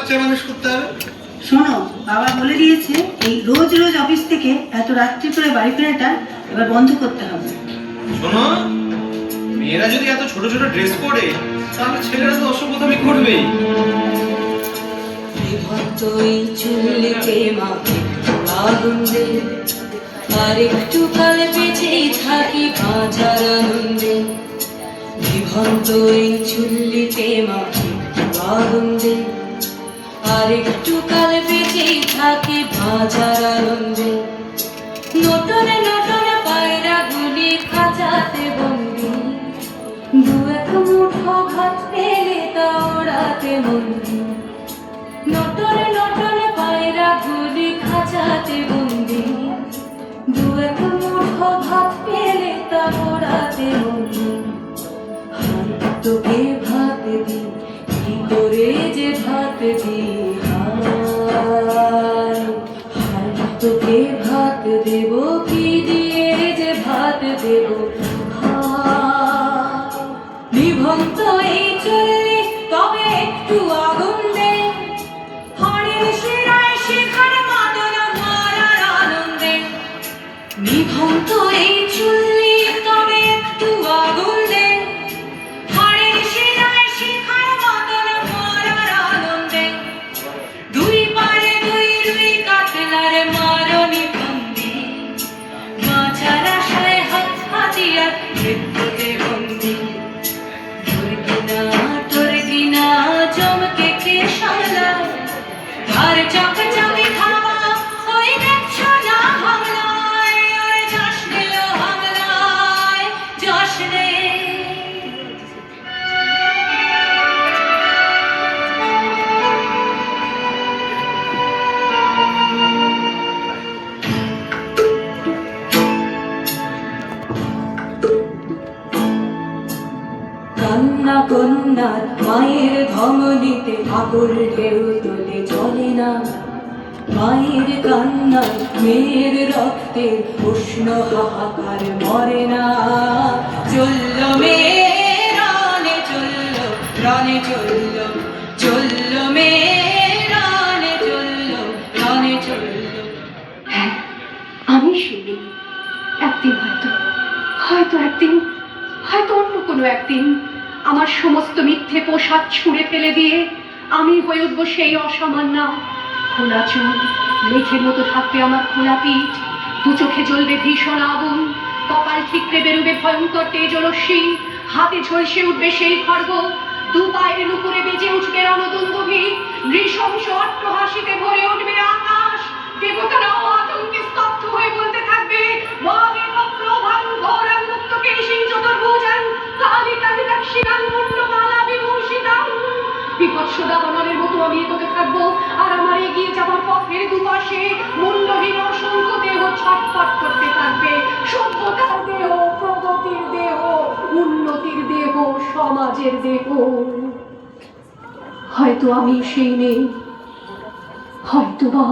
বাচ্চা মানুষ করতে হবে। শোনো, বাবা বলে দিয়েছে এই রোজ রোজ অফিস থেকে এত রাত্রি করে বাড়ি ফেরাটা এবার বন্ধ করতে হবে। শোনো, মেয়েরা যদি এত ছোট ছোট ড্রেস পরে তাহলে ছেলেরা তো অসভ্যতামি করবেই। বিভক্তই চুল্লিতে মাকে আগুন দে, আর একটু কাল বেঁচেই থাকি বাঁচার আনন্দে। বিভক্তই চুল্লিতে মাকে আগুন দে, আর একটু কাল বেঁচেই থাকি বাঁচার আনন্দে। নটনে নটনে পায়রা গুলি খাঁচাতে বন্দি, দু এক মুঠো ভাত পেলে তা ওড়াতে বন্দি। নটনে নটনে পায়রা গুলি খাঁচাতে বন্দি, দু এক মুঠো ভাত পেলে তা ওড়াতে বন্দি। হাই তোকে ভাত দি, কি করে যে ভাত দি, হায় হাই তোকে ভাত দেব, কি দিয়ে যে ভাত দেব, হায়। নিভন্ত এই চললি তবে একটু আগুন দে, হাড়ের শিরায় শিখার মাদল মারার আনন্দে। নিভন্ত এই চললি তবে একটু আগুন দে, হাড়ের শিরায় শিখার মাদল মারার আনন্দে। দুই পারে দুই রুই কাতলার মারনি বন্দি, বাঁচার আশায় হাত হাতিয়ার মৃত্যুতে বন্দি। তোর কিনা জমকে কে সামলায়, ধার চক চকে খাওয়া ওই দেখছো না হামলায়, আর যাস নিল হামলায় যাস রে। কান্না কন্যার মায়ের ধমনীতে আকুল ঢেউ তোলে চলে না, মায়ের কান্নায় মেয়ের রক্তে উষ্ণ হাহাকার মরে না। চলল মেয়ে রানে চলল, রানে চলল, চলল মেয়ে রানে চলল, রানে চলল। হ্যাঁ, আমি শুনি একদিন হয়তো অন্য কোনো একদিন আমার সমস্ত মিথ্যে পোশাক ছুঁড়ে ফেলে দিয়ে আমি হয়ে উঠবো সেই অসামান্যা। খোলা চুল, মেঘের মতো থাকবে আমার খোলা পিঠ, দু চোখে জ্বলবে ভীষণ আগুন, কপাল ঠিকরে বেরোবে ভয়ঙ্কর তেজরশ্মি, হাতে ঝলসে উঠবে সেই খড়গ, দু পায়ের উপরে বেজে উঠবে রণদুন্দুভি, নৃশংস অট্টহাসিতে ভরে উঠবে আকাশ। দেবতারাও আতঙ্কে স্তব্ধ হয়ে বলতে থাকবে, বিভৎসদাবনের মতো আমি এগোতে থাকবো, আর আমার এগিয়ে যাবার পথের দুপাশে মুন্ডহীন অসংখ্য দেহ ছটফট করতে থাকবে। সভ্যতার দেহ, প্রগতির দেহ, উন্নতির দেহ, সমাজের দেহ। হয়তো আমি সেই নেই, হয়তো বা